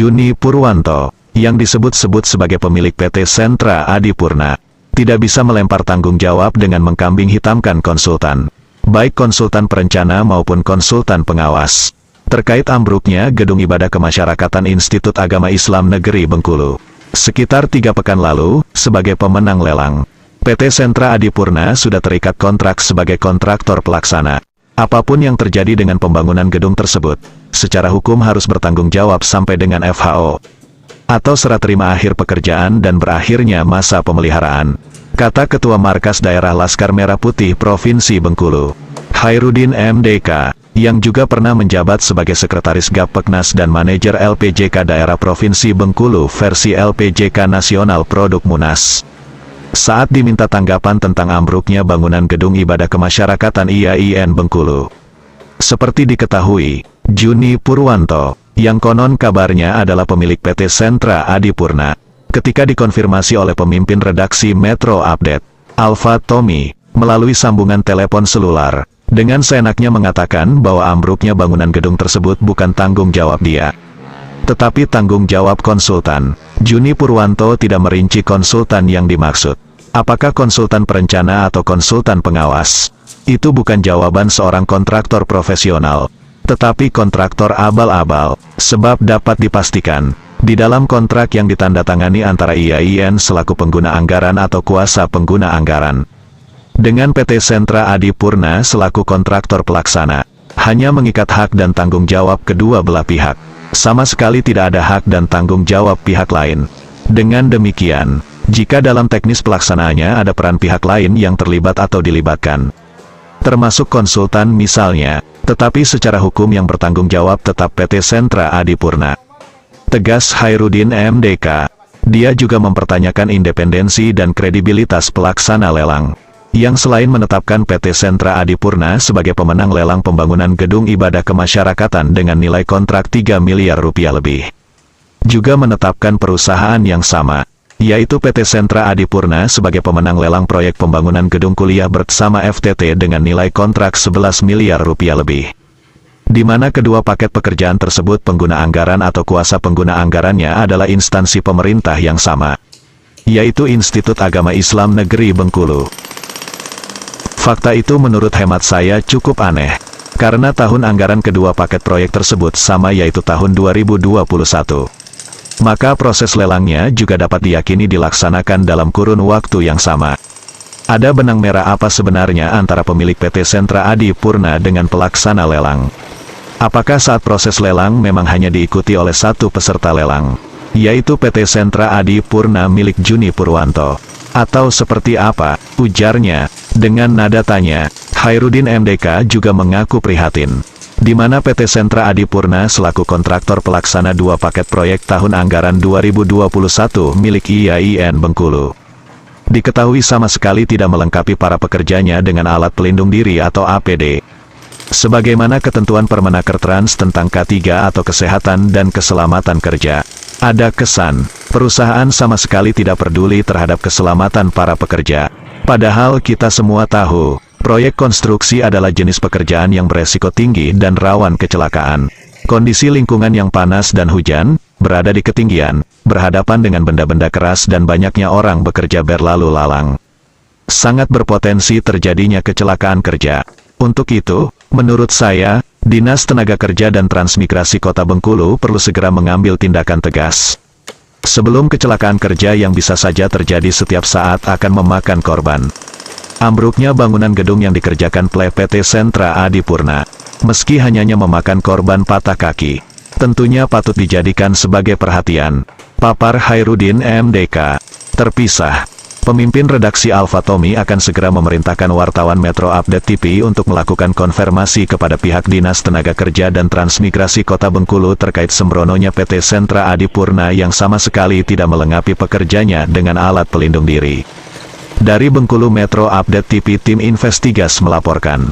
Juni Purwanto, yang disebut-sebut sebagai pemilik PT Sentra Adipurna, tidak bisa melempar tanggung jawab dengan mengkambing hitamkan konsultan, baik konsultan perencana maupun konsultan pengawas, terkait ambruknya Gedung Ibadah Kemasyarakatan Institut Agama Islam Negeri Bengkulu. Sekitar 3 pekan lalu, sebagai pemenang lelang, PT Sentra Adipurna sudah terikat kontrak sebagai kontraktor pelaksana. Apapun yang terjadi dengan pembangunan gedung tersebut, secara hukum harus bertanggung jawab sampai dengan FHO, atau serah terima akhir pekerjaan dan berakhirnya masa pemeliharaan, kata Ketua Markas Daerah Laskar Merah Putih Provinsi Bengkulu, Khairuddin MDK, yang juga pernah menjabat sebagai Sekretaris Gapeknas dan Manajer LPJK Daerah Provinsi Bengkulu versi LPJK Nasional Produk Munas. Saat diminta tanggapan tentang ambruknya bangunan Gedung Ibadah Kemasyarakatan IAIN Bengkulu. Seperti diketahui, Juni Purwanto, yang konon kabarnya adalah pemilik PT Sentra Adipurna, ketika dikonfirmasi oleh pemimpin redaksi Metro Update, Alfa Tommy, melalui sambungan telepon selular, dengan seenaknya mengatakan bahwa ambruknya bangunan gedung tersebut bukan tanggung jawab dia, tetapi tanggung jawab konsultan. Juni Purwanto tidak merinci konsultan yang dimaksud. Apakah konsultan perencana atau konsultan pengawas? Itu bukan jawaban seorang kontraktor profesional, tetapi kontraktor abal-abal, sebab dapat dipastikan, di dalam kontrak yang ditandatangani antara IAIN selaku pengguna anggaran atau kuasa pengguna anggaran, dengan PT Sentra Adipurna selaku kontraktor pelaksana, hanya mengikat hak dan tanggung jawab kedua belah pihak. Sama sekali tidak ada hak dan tanggung jawab pihak lain. Dengan demikian, jika dalam teknis pelaksanaannya ada peran pihak lain yang terlibat atau dilibatkan, termasuk konsultan misalnya, tetapi secara hukum yang bertanggung jawab tetap PT Sentra Adipurna, tegas Khairuddin MDK. Dia juga mempertanyakan independensi dan kredibilitas pelaksana lelang, yang selain menetapkan PT Sentra Adipurna sebagai pemenang lelang pembangunan Gedung Ibadah Kemasyarakatan dengan nilai kontrak 3 miliar rupiah lebih, juga menetapkan perusahaan yang sama, yaitu PT Sentra Adipurna sebagai pemenang lelang proyek pembangunan gedung kuliah bersama FTT dengan nilai kontrak 11 miliar rupiah lebih, di mana kedua paket pekerjaan tersebut pengguna anggaran atau kuasa pengguna anggarannya adalah instansi pemerintah yang sama, yaitu Institut Agama Islam Negeri Bengkulu. Fakta itu menurut hemat saya cukup aneh, karena tahun anggaran kedua paket proyek tersebut sama yaitu tahun 2021. Maka proses lelangnya juga dapat diyakini dilaksanakan dalam kurun waktu yang sama. Ada benang merah apa sebenarnya antara pemilik PT Sentra Adipurna dengan pelaksana lelang? Apakah saat proses lelang memang hanya diikuti oleh satu peserta lelang, yaitu PT Sentra Adipurna milik Juni Purwanto? Atau seperti apa? Ujarnya, dengan nada tanya. Khairuddin MDK juga mengaku prihatin, di mana PT Sentra Adipurna selaku kontraktor pelaksana 2 paket proyek tahun anggaran 2021 milik IAIN Bengkulu, diketahui sama sekali tidak melengkapi para pekerjanya dengan alat pelindung diri atau APD. Sebagaimana ketentuan Permenaker Trans tentang K3 atau Kesehatan dan Keselamatan Kerja, ada kesan perusahaan sama sekali tidak peduli terhadap keselamatan para pekerja. Padahal kita semua tahu, proyek konstruksi adalah jenis pekerjaan yang beresiko tinggi dan rawan kecelakaan. Kondisi lingkungan yang panas dan hujan, berada di ketinggian, berhadapan dengan benda-benda keras dan banyaknya orang bekerja berlalu lalang, sangat berpotensi terjadinya kecelakaan kerja. Untuk itu, menurut saya, Dinas Tenaga Kerja dan Transmigrasi Kota Bengkulu perlu segera mengambil tindakan tegas. Sebelum kecelakaan kerja yang bisa saja terjadi setiap saat akan memakan korban. Ambruknya bangunan gedung yang dikerjakan PT Sentra Adipurna, meski hanya memakan korban patah kaki, tentunya patut dijadikan sebagai perhatian, papar Khairuddin MDK. Terpisah. Pemimpin redaksi Alfa Tommy akan segera memerintahkan wartawan Metro Update TV untuk melakukan konfirmasi kepada pihak Dinas Tenaga Kerja dan Transmigrasi Kota Bengkulu terkait sembrononya PT Sentra Adipurna yang sama sekali tidak melengkapi pekerjanya dengan alat pelindung diri. Dari Bengkulu, Metro Update TV tim Investigas melaporkan.